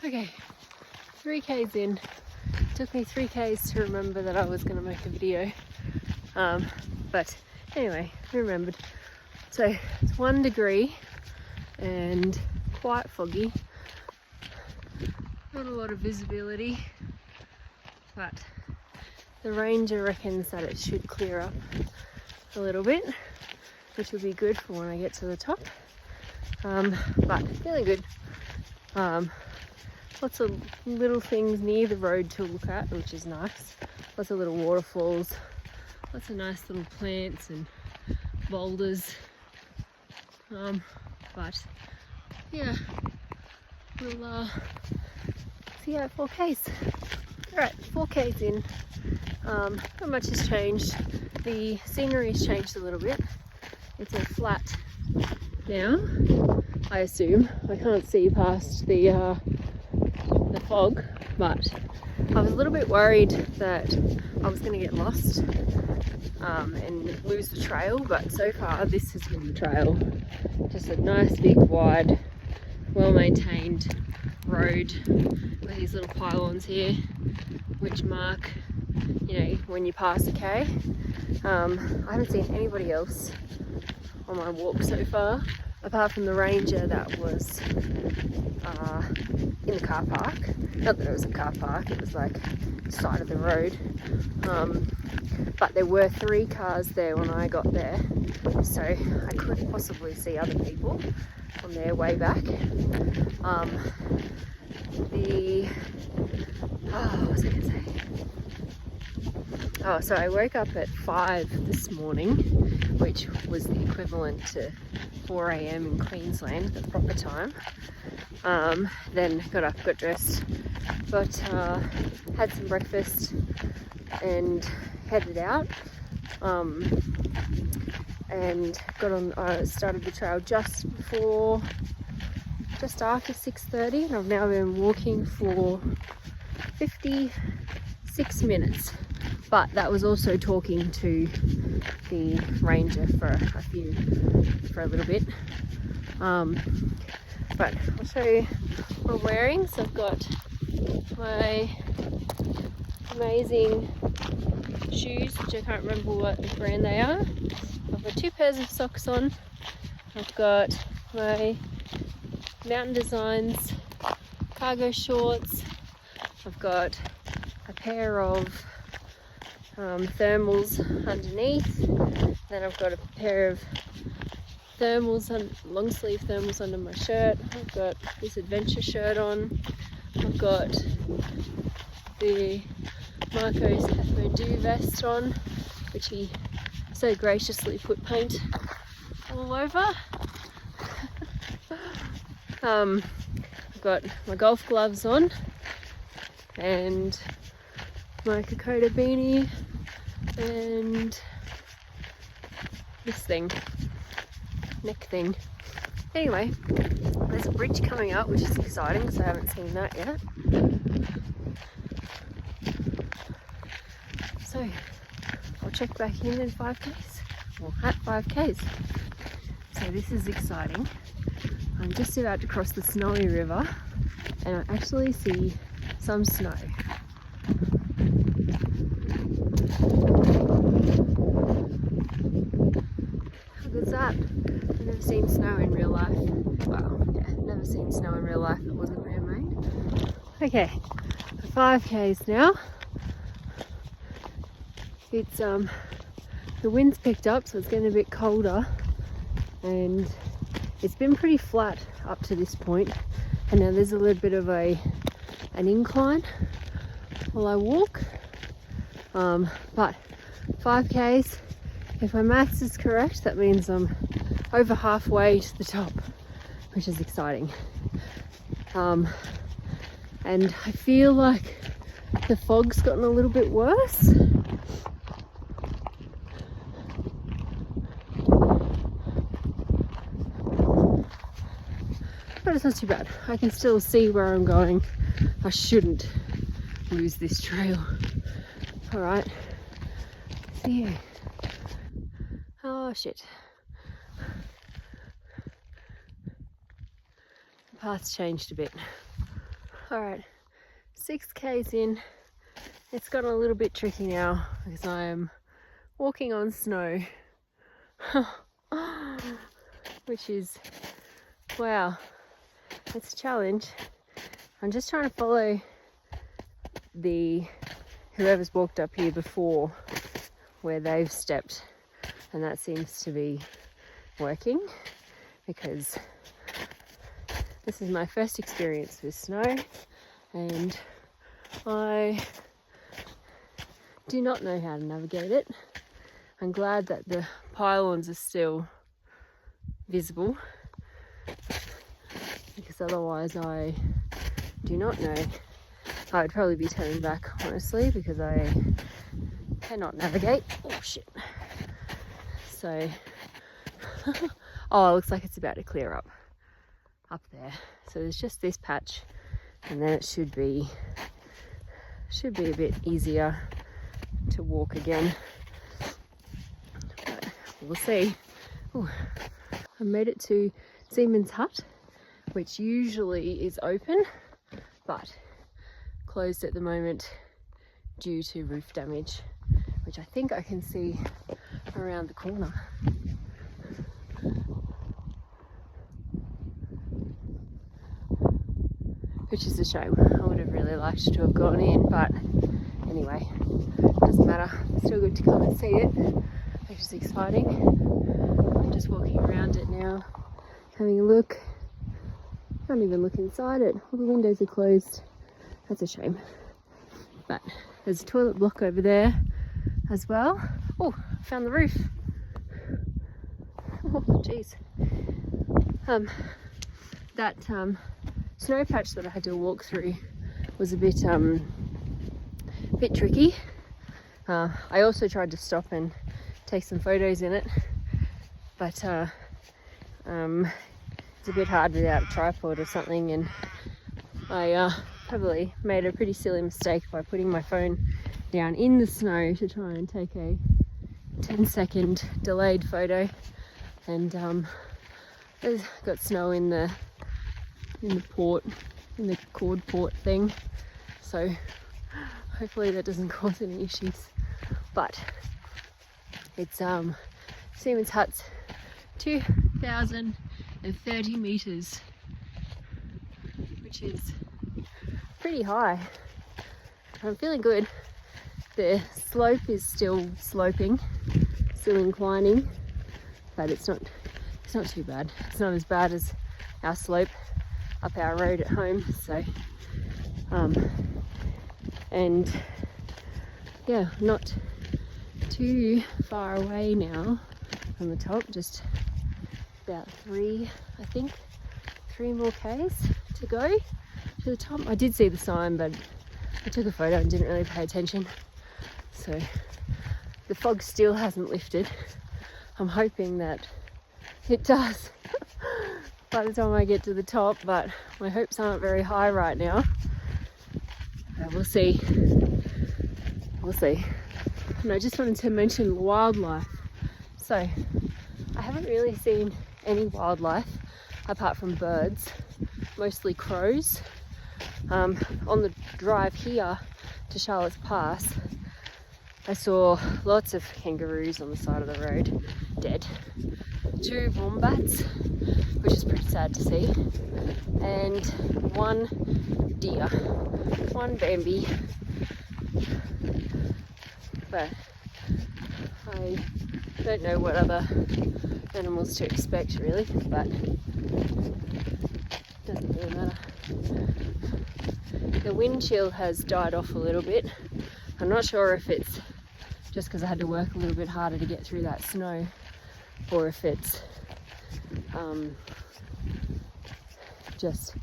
Okay, 3Ks in. Took me 3Ks to remember that I was going to make a video. But anyway, I remembered. So it's 1 degree and quite foggy. Not a lot of visibility, but the ranger reckons that it should clear up a little bit, which will be good for when I get to the top. But feeling good. Lots of little things near the road to look at, which is nice. Lots of little waterfalls, lots of nice little plants and boulders. But yeah, we'll see you at 4Ks. Alright, 4Ks in. Not much has changed. The scenery has changed a little bit. It's a flat now, I assume. I can't see past the fog, but I was a little bit worried that I was going to get lost and lose the trail, but so far this has been the trail. Just a nice big wide well maintained road with these little pylons here which mark, you know, when you pass a K. I haven't seen anybody else on my walk so far apart from the ranger that was in the car park. Not that it was a car park, it was like the side of the road. But there were 3 cars there when I got there, so I could possibly see other people on their way back. What was I going to say? Oh, so I woke up at 5 this morning, which was the equivalent to 4 AM in Queensland, the proper time. Then got up, got dressed, had some breakfast and headed out. And got on. Started the trail just after 6:30, and I've now been walking for 56 minutes. But that was also talking to the ranger for a little bit. But I'll show you what I'm wearing. So I've got my amazing shoes, which I can't remember what brand they are. I've got 2 pairs of socks on. I've got my Mountain Designs cargo shorts. I've got a pair of thermals underneath. Then I've got a pair of thermals, long sleeve thermals under my shirt. I've got this adventure shirt on. I've got the Marco's Cathode vest on, which he so graciously put paint all over. I've got my golf gloves on and my Kokoda beanie and this thing, neck thing. Anyway, there's a bridge coming up, which is exciting because I haven't seen that yet. So I'll check back in 5Ks, or at 5Ks. So this is exciting. I'm just about to cross the snowy river and I actually see some snow. How good's that? I've never seen snow in real life. Well, yeah, never seen snow in real life that wasn't man-made. Okay, 5Ks now. It's the wind's picked up, so it's getting a bit colder, and it's been pretty flat up to this point, and now there's a little bit of an incline while I walk. But 5Ks, if my maths is correct, that means I'm over halfway to the top, which is exciting. And I feel like the fog's gotten a little bit worse. But it's not too bad. I can still see where I'm going. I shouldn't lose this trail. Alright. See you. Oh shit. The path's changed a bit. Alright, 6k's in. It's gotten a little bit tricky now because I am walking on snow. Which is, wow, it's a challenge. I'm just trying to follow whoever's walked up here before where they've stepped, and that seems to be working because this is my first experience with snow and I do not know how to navigate it. I'm glad that the pylons are still visible because otherwise I do not know. I would probably be turning back, honestly, because I cannot navigate. Oh shit. So, oh, it looks like it's about to clear up there. So there's just this patch and then it should be a bit easier to walk again. But we'll see. Ooh. I made it to Seaman's Hut, which usually is open, but closed at the moment due to roof damage, which I think I can see around the corner. Which is a shame. I would have really liked to have gone in, but anyway, doesn't matter. Still good to come and see it, which is exciting. I'm just walking around it now, having a look. Can't even look inside it. All the windows are closed. That's a shame. But there's a toilet block over there as well. Oh, I found the roof. Oh, jeez. That snow patch that I had to walk through was a bit tricky. I also tried to stop and take some photos in it, but it's a bit hard without a tripod or something, and I probably made a pretty silly mistake by putting my phone down in the snow to try and take a 10-second delayed photo, and there's got snow in the cord port thing, so hopefully that doesn't cause any issues. But it's Seaman's Hut's 2,030 meters, which is pretty high. I'm feeling good. The slope is still sloping, still inclining, but it's not too bad. It's not as bad as our slope up our road at home. So and yeah, not too far away now from the top, just about 3 more k's to go to the top. I did see the sign, but I took a photo and didn't really pay attention. So the fog still hasn't lifted. I'm hoping that it does by the time I get to the top, but my hopes aren't very high right now. We'll see. We'll see. And I just wanted to mention wildlife. So I haven't really seen any wildlife apart from birds, mostly crows. On the drive here to Charlotte's Pass, I saw lots of kangaroos on the side of the road, dead. 2 wombats, which is pretty sad to see, and 1 deer, 1 Bambi. But I don't know what other animals to expect really, but doesn't really matter. The wind chill has died off a little bit. I'm not sure if it's just because I had to work a little bit harder to get through that snow, or if it's just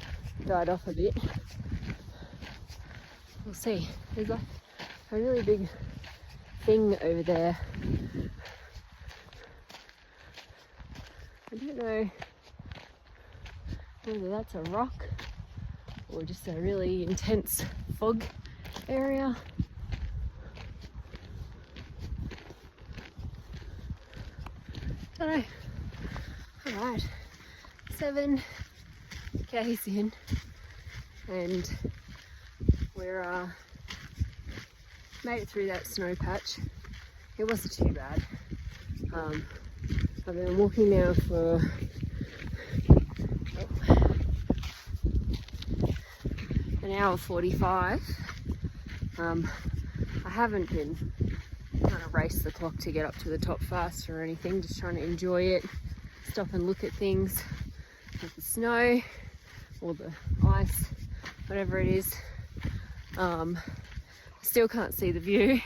died off a bit. We'll see. There's like a really big thing over there. I don't know whether that's a rock or just a really intense fog area. Don't know. Alright, 7 k's in, and we're made it through that snow patch. It wasn't too bad. I've been walking now for an hour 45. I haven't been trying to race the clock to get up to the top fast or anything, just trying to enjoy it, stop and look at things with the snow or the ice, whatever it is. Still can't see the view.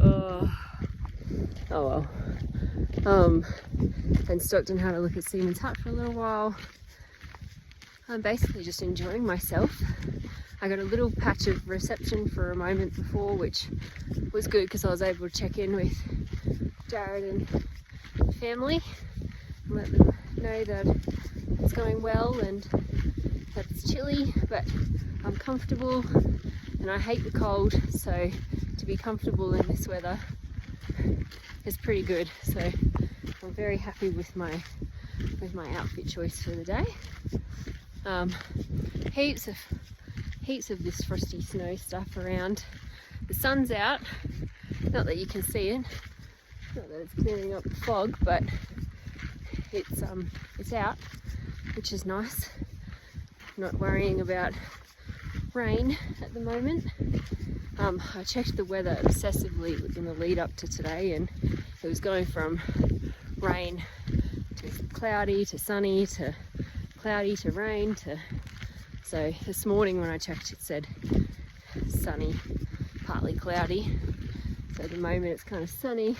Oh well. And stopped and had a look at Siemens Hut for a little while. I'm basically just enjoying myself. I got a little patch of reception for a moment before, which was good because I was able to check in with Jared and the family and let them know that it's going well and that it's chilly, but I'm comfortable and I hate the cold, so to be comfortable in this weather is pretty good. So I'm very happy with my outfit choice for the day. Heaps of this frosty snow stuff around. The sun's out, not that you can see it, not that it's clearing up the fog, but it's out, which is nice. Not worrying about rain at the moment. I checked the weather obsessively in the lead up to today, and it was going from rain to cloudy to sunny to cloudy to rain to, so this morning when I checked it said sunny, partly cloudy. So at the moment it's kind of sunny,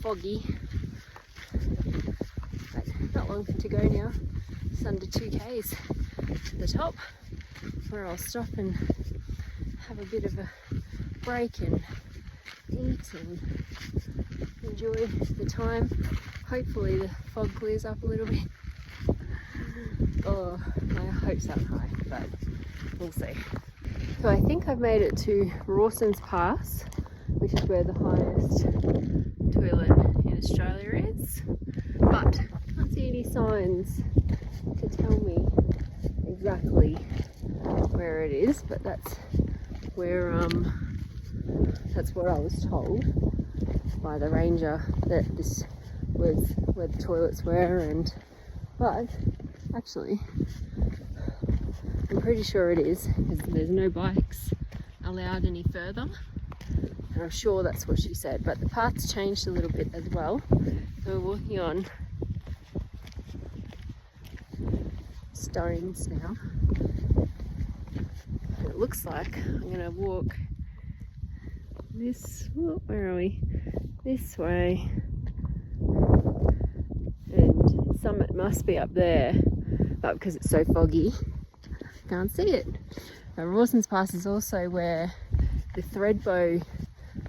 foggy, but not long to go now. It's under 2k's to the top, where I'll stop and have a bit of a break and eat and enjoy the time. Hopefully the fog clears up a little bit. Oh, my hopes aren't high, but we'll see. So I think I've made it to Rawson's Pass, which is where the highest toilet in Australia is, but I can't see any signs to tell me exactly where it is, but that's where that's what I was told by the ranger, that this was where the toilets were. But actually I'm pretty sure it is, because there's no bikes allowed any further, and I'm sure that's what she said. But the path's changed a little bit as well, so we're walking on stones now. It looks like I'm going to walk this, where are we? This way. And the summit must be up there, but because it's so foggy, can't see it. Rawson's Pass is also where the Threadbow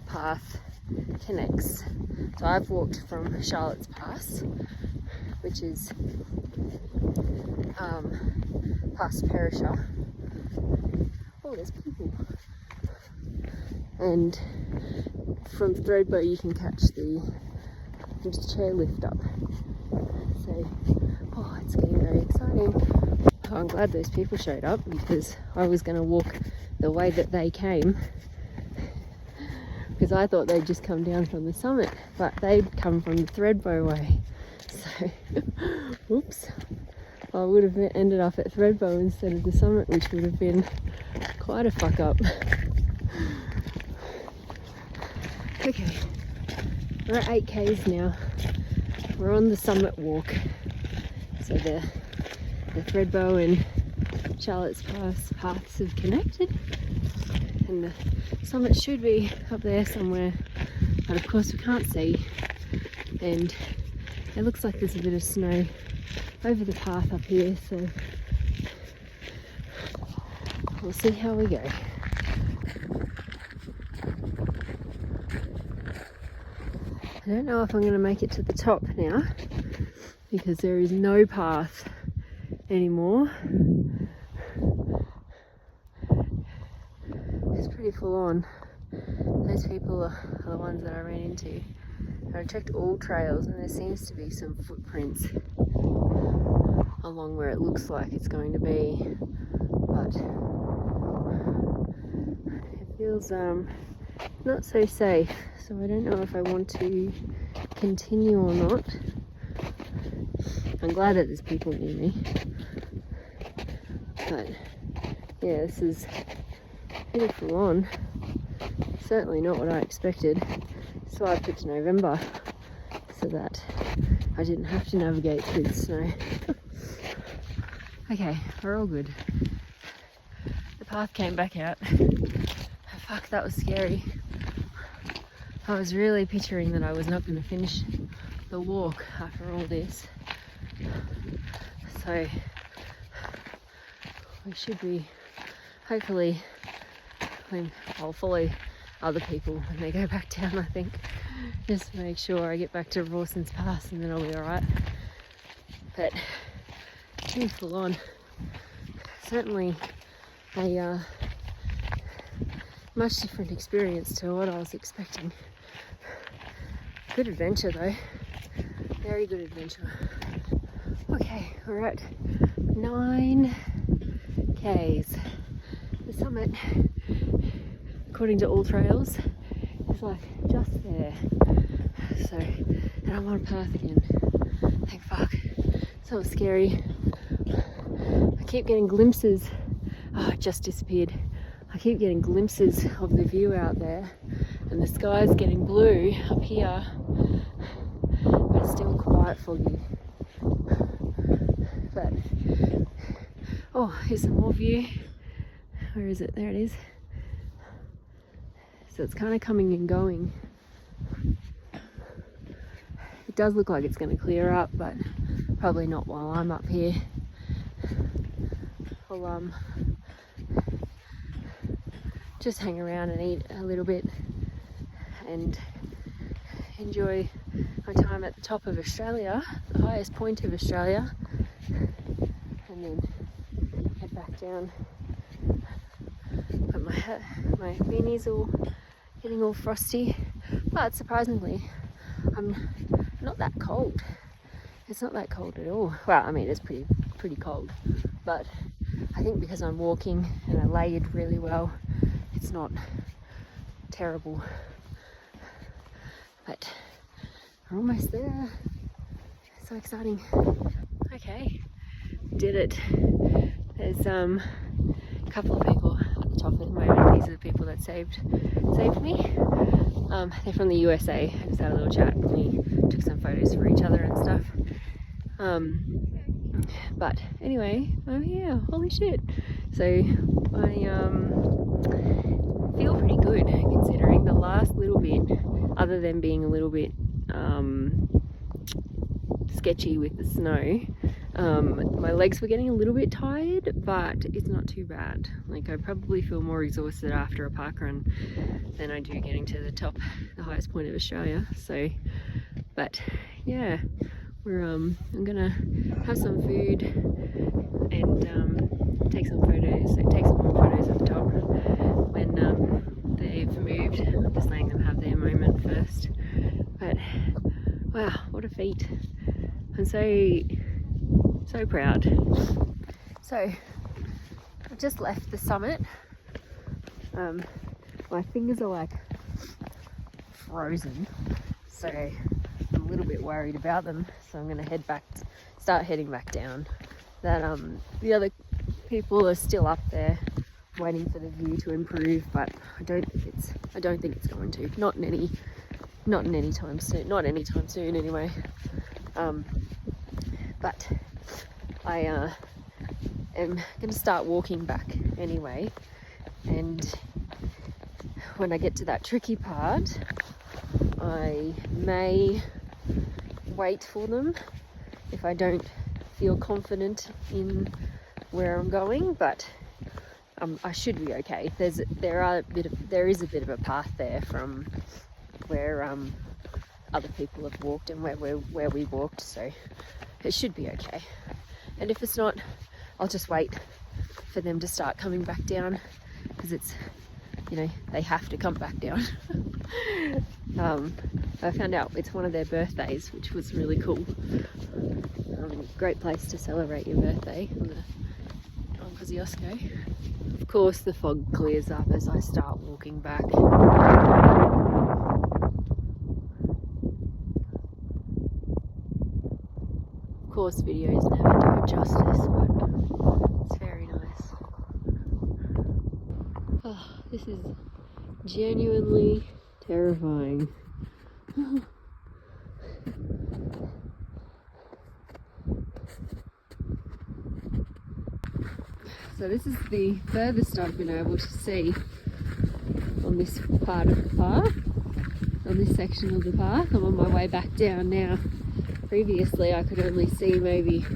path connects. So I've walked from Charlotte's Pass, which is past Perisher. Oh, there's people. And from Threadbow you can catch the chairlift up. So, oh, it's getting very exciting. Oh, I'm glad those people showed up, because I was going to walk the way that they came, because I thought they'd just come down from the summit, but they'd come from the Threadbow way. So, oops. I would have ended up at Threadbow instead of the summit, which would have been quite a fuck up. Okay, we're at 8k's now. We're on the summit walk. So the Threadbow and Charlotte's Pass paths have connected, and the summit should be up there somewhere, but of course we can't see, and it looks like there's a bit of snow over the path up here, so we'll see how we go. I don't know if I'm going to make it to the top now, because there is no path anymore. It's pretty full on. Those people are the ones that I ran into. I checked all trails and there seems to be some footprints along where it looks like it's going to be, but it feels not so safe, so I don't know if I want to continue or not. I'm glad that there's people near me, but yeah, this is pretty full on. Certainly not what I expected. So I picked November so that I didn't have to navigate through the snow. Okay, we're all good. The path came back out. Fuck, that was scary. I was really picturing that I was not going to finish the walk after all this. So we should be, hopefully, I'll follow other people when they go back down, I think, just to make sure I get back to Rawson's Pass and then I'll be alright. But pretty full on. Certainly a much different experience to what I was expecting. Good adventure though, very good adventure. Okay, we're at 9 Ks. The summit, according to All Trails, is like just there. So, and I'm on a path again. Thank fuck. So it's scary. I keep getting glimpses. Oh, it just disappeared. I keep getting glimpses of the view out there, and the sky's getting blue up here, but it's still quite foggy. But oh, here's some more view. Where is it? There it is. So it's kind of coming and going. It does look like it's going to clear up, but probably not while I'm up here. I'll just hang around and eat a little bit and enjoy my time at the top of Australia, the highest point of Australia, and then head back down. But my beanie's all getting all frosty, but surprisingly I'm not that cold. It's not that cold at all. Well, I mean, it's pretty cold, but I think because I'm walking and I layered really well, it's not terrible. But we're almost there. So exciting. Okay, did it. There's a couple of people at the top at the moment. These are the people that saved me. They're from the USA. I just had a little chat and we took some photos for each other and stuff. But anyway, I'm here. Holy shit. So I feel pretty good considering the last little bit, other than being a little bit sketchy with the snow. My legs were getting a little bit tired, but it's not too bad. Like, I probably feel more exhausted after a park run than I do getting to the top, the highest point of Australia. So, but yeah, I'm gonna have some food and take some photos. So take some more photos at the top when they've moved. I'm just letting them have their moment first. But wow, what a feat! I'm so proud. So I've just left the summit. My fingers are like frozen, so I'm a little bit worried about them. So I'm gonna start heading back down. That the other people are still up there waiting for the view to improve, but I don't think it's going to. Not anytime soon anyway. But I am going to start walking back anyway, and when I get to that tricky part, I may wait for them if I don't feel confident in where I'm going, but I should be okay. There is a bit of a path there from where other people have walked and where we walked, so it should be okay. And if it's not, I'll just wait for them to start coming back down, because it's, they have to come back down. I found out it's one of their birthdays, which was really cool. great place to celebrate your birthday on the Mount Kosciuszko. Of course the fog clears up as I start walking back. Of course videos never do it justice, but it's very nice. Oh, this is genuinely terrifying. So this is the furthest I've been able to see on this part of the path, on this section of the path. I'm on my way back down now. Previously I could only see maybe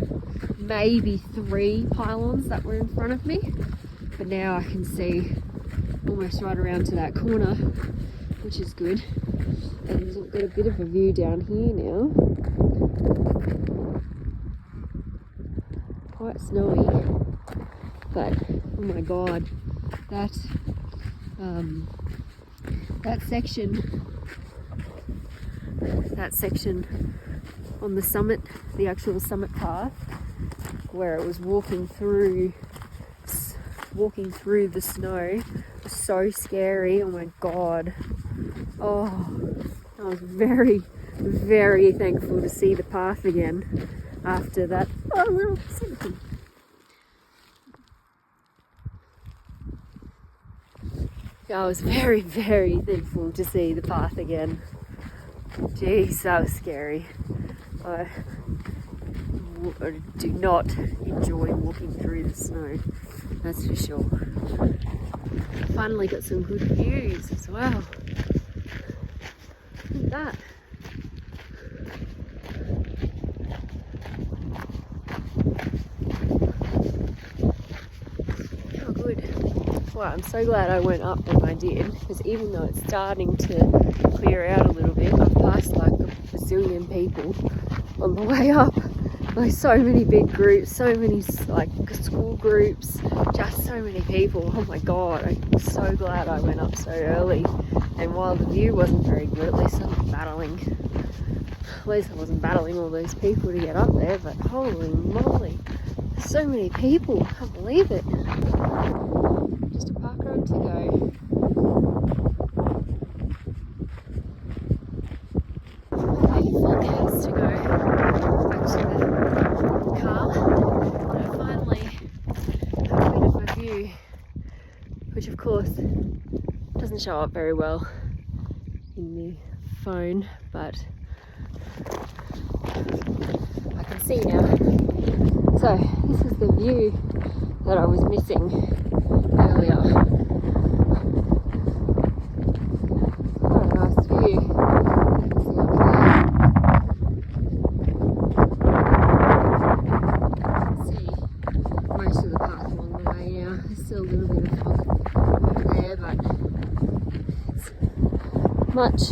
3 pylons that were in front of me, but now I can see almost right around to that corner, which is good. And we've got a bit of a view down here now. Quite snowy, but oh my god, that section on the summit, the actual summit path, where it was walking through the snow, was so scary. Oh my god. Oh, I was very, very thankful to see the path again after that. Oh, little symptom. I was very, very thankful to see the path again. Jeez, that was scary. I do not enjoy walking through the snow, that's for sure. Finally got some good views as well. Look at that. How good. Wow, I'm so glad I went up when I did, because even though it's starting to clear out a little bit, I've passed like a bazillion people on the way up. Like so many big groups, so many like school groups, just so many people. Oh my god, I'm so glad I went up so early. And while the view wasn't very good, at least I wasn't battling all those people to get up there, but holy moly, there's so many people, I can't believe it. Just a park ride to go. Okay, 4 k's to go back to the car. And I finally have a bit of a view, which of course doesn't show up very well in the phone, but I can see now. So this is the view that I was missing earlier. What a nice view. See up there. See most of the path along the way now. There's still a little bit of fog over there, but it's much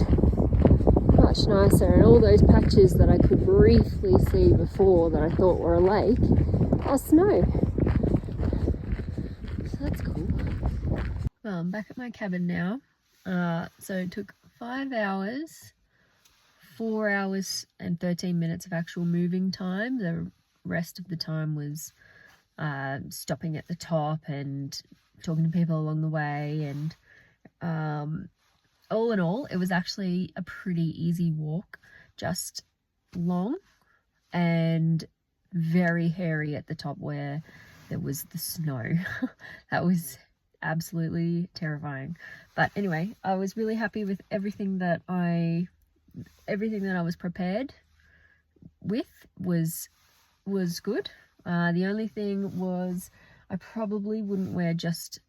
nicer. And all those patches that I could briefly see before that I thought were a lake are snow. So that's cool. Well, I'm back at my cabin now. So it took 5 hours, 4 hours and 13 minutes of actual moving time. The rest of the time was stopping at the top and talking to people along the way, and all in all, it was actually a pretty easy walk, just long and very hairy at the top where there was the snow. That was absolutely terrifying. But anyway, I was really happy with everything that I was prepared with was good. The only thing was I probably wouldn't wear just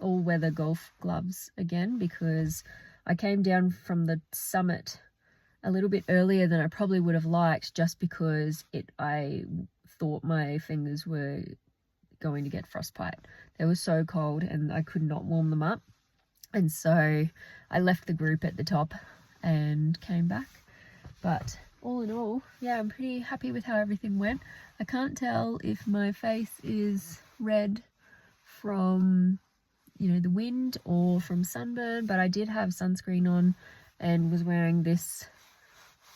all-weather golf gloves again, because I came down from the summit a little bit earlier than I probably would have liked, just because I thought my fingers were going to get frostbite. They were so cold and I could not warm them up, and so I left the group at the top and came back. But all in all, yeah, I'm pretty happy with how everything went. I can't tell if my face is red from the wind or from sunburn, but I did have sunscreen on and was wearing this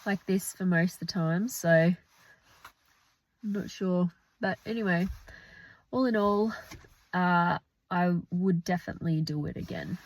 like this for most of the time, so I'm not sure. But anyway, all in all, I would definitely do it again.